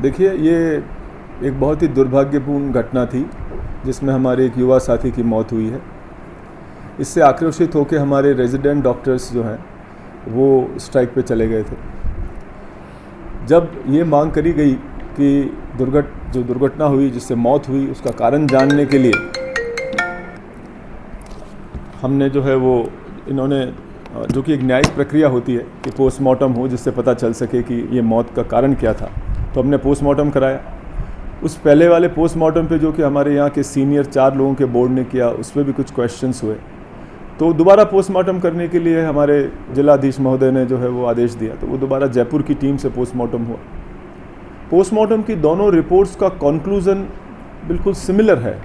देखिए, ये एक बहुत ही दुर्भाग्यपूर्ण घटना थी जिसमें हमारे एक युवा साथी की मौत हुई है। इससे आक्रोशित होकर हमारे रेजिडेंट डॉक्टर्स जो हैं वो स्ट्राइक पे चले गए थे। जब ये मांग करी गई कि जो दुर्घटना हुई, जिससे मौत हुई, उसका कारण जानने के लिए हमने जो है वो इन्होंने, जो कि एक न्यायिक प्रक्रिया होती है कि पोस्टमार्टम हो जिससे पता चल सके कि ये मौत का कारण क्या था, तो हमने पोस्टमार्टम कराया। उस पहले वाले पोस्टमार्टम पे जो कि हमारे यहाँ के सीनियर 4 लोगों के बोर्ड ने किया, उस पर भी कुछ क्वेश्चंस हुए, तो दोबारा पोस्टमार्टम करने के लिए हमारे जिलाधीश महोदय ने जो है वो आदेश दिया। तो वो दोबारा जयपुर की टीम से पोस्टमार्टम हुआ। पोस्टमार्टम की दोनों रिपोर्ट्स का कंक्लूजन बिल्कुल सिमिलर है।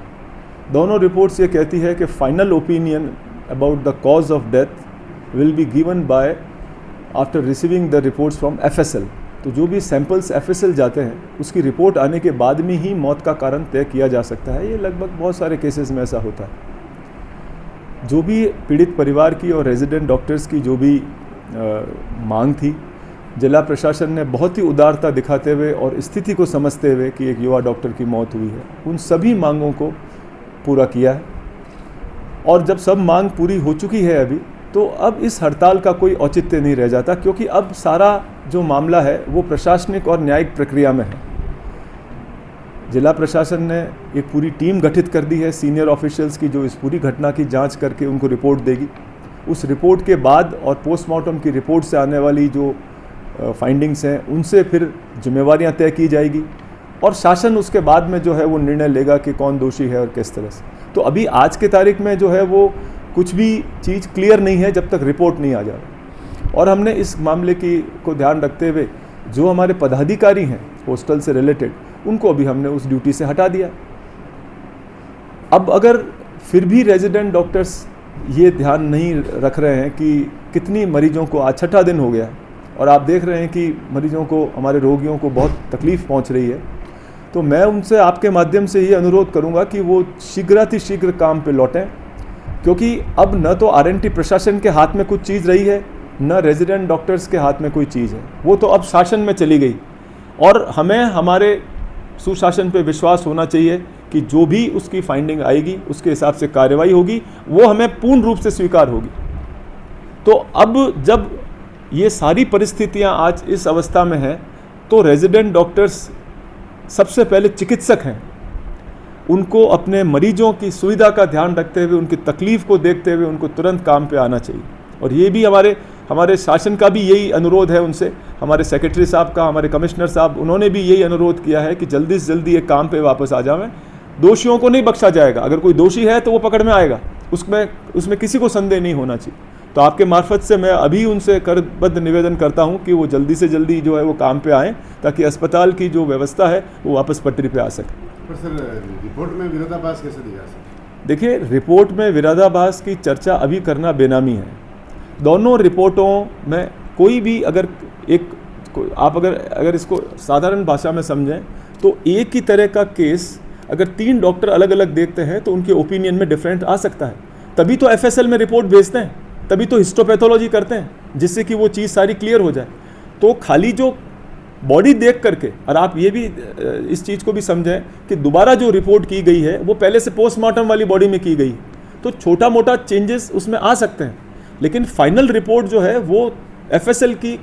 दोनों रिपोर्ट्स ये कहती है कि final opinion about the cause of death will be given by after receiving the reports from FSL। तो जो भी सैंपल्स FSL जाते हैं उसकी रिपोर्ट आने के बाद में ही मौत का कारण तय किया जा सकता है। ये लगभग बहुत सारे केसेस में ऐसा होता है। जो भी पीड़ित परिवार की और रेजिडेंट डॉक्टर्स की जो भी मांग थी, जिला प्रशासन ने बहुत ही उदारता दिखाते हुए और स्थिति को समझते हुए कि एक युवा डॉक्टर की मौत हुई है, उन सभी मांगों को पूरा किया है। और जब सब मांग पूरी हो चुकी है अभी, तो अब इस हड़ताल का कोई औचित्य नहीं रह जाता, क्योंकि अब सारा जो मामला है वो प्रशासनिक और न्यायिक प्रक्रिया में है। जिला प्रशासन ने एक पूरी टीम गठित कर दी है सीनियर ऑफिशियल्स की, जो इस पूरी घटना की जांच करके उनको रिपोर्ट देगी। उस रिपोर्ट के बाद और पोस्टमार्टम की रिपोर्ट से आने वाली जो फाइंडिंग्स हैं उनसे फिर जिम्मेवारियां तय की जाएगी और शासन उसके बाद में जो है वो निर्णय लेगा कि कौन दोषी है और किस तरह से। तो अभी आज के तारीख में जो है वो कुछ भी चीज़ क्लियर नहीं है जब तक रिपोर्ट नहीं आ जाए। और हमने इस मामले को ध्यान रखते हुए जो हमारे पदाधिकारी हैं हॉस्टल से रिलेटेड, उनको अभी हमने उस ड्यूटी से हटा दिया। अब अगर फिर भी रेजिडेंट डॉक्टर्स ये ध्यान नहीं रख रहे हैं कि कितनी मरीजों को, आज 6ठा दिन हो गया है और आप देख रहे हैं कि मरीजों को, हमारे रोगियों को बहुत तकलीफ़ पहुंच रही है, तो मैं उनसे आपके माध्यम से ये अनुरोध करूंगा कि वो शीघ्र काम पे लौटें, क्योंकि अब न तो RNT प्रशासन के हाथ में कुछ चीज़ रही है, न रेजिडेंट डॉक्टर्स के हाथ में कोई चीज़ है। वो तो अब शासन में चली गई और हमें हमारे सुशासन पे विश्वास होना चाहिए कि जो भी उसकी फाइंडिंग आएगी उसके हिसाब से कार्रवाई होगी, वो हमें पूर्ण रूप से स्वीकार होगी। तो अब जब ये सारी परिस्थितियां आज इस अवस्था में हैं, तो रेजिडेंट डॉक्टर्स सबसे पहले चिकित्सक हैं, उनको अपने मरीजों की सुविधा का ध्यान रखते हुए, उनकी तकलीफ़ को देखते हुए उनको तुरंत काम पे आना चाहिए। और ये भी हमारे शासन का भी यही अनुरोध है उनसे, हमारे सेक्रेटरी साहब का, हमारे कमिश्नर साहब, उन्होंने भी यही अनुरोध किया है कि जल्दी से जल्दी ये काम पे वापस आ जाएं। दोषियों को नहीं बख्शा जाएगा, अगर कोई दोषी है तो वो पकड़ में आएगा, उसमें किसी को संदेह नहीं होना चाहिए। तो आपके मार्फत से मैं अभी उनसे करबद्ध निवेदन करता हूं कि वो जल्दी से जल्दी जो है वो काम पे आएँ, ताकि अस्पताल की जो व्यवस्था है वो वापस पटरी पे आ सके। पर सर, रिपोर्ट में विरोधाभास कैसे दिया सर? देखिए, रिपोर्ट में विरोधाभास की चर्चा अभी करना बेनामी है। दोनों रिपोर्टों में कोई भी अगर आप अगर इसको साधारण भाषा में समझें तो एक ही तरह का केस अगर 3 डॉक्टर अलग अलग देखते हैं तो उनके ओपिनियन में डिफरेंट आ सकता है। तभी तो FSL में रिपोर्ट भेजते हैं, तभी तो हिस्टोपैथोलॉजी करते हैं, जिससे कि वो चीज़ सारी क्लियर हो जाए। तो खाली जो बॉडी देख करके, और आप ये भी इस चीज़ को भी समझें कि दोबारा जो रिपोर्ट की गई है वो पहले से पोस्टमार्टम वाली बॉडी में की गई, तो छोटा मोटा चेंजेस उसमें आ सकते हैं, लेकिन फाइनल रिपोर्ट जो है वो FSL की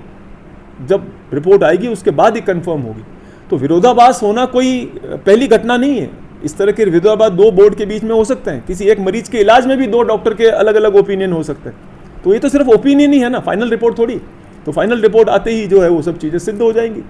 जब रिपोर्ट आएगी उसके बाद ही कंफर्म होगी। तो विरोधाभास होना कोई पहली घटना नहीं है। इस तरह के विरोधाभास 2 बोर्ड के बीच में हो सकते हैं, किसी एक मरीज के इलाज में भी 2 डॉक्टर के अलग अलग ओपिनियन हो सकते हैं। तो ये तो सिर्फ ओपिनियन ही है ना, फाइनल रिपोर्ट थोड़ी। तो फाइनल रिपोर्ट आते ही जो है वो सब चीज़ें सिद्ध हो जाएंगी।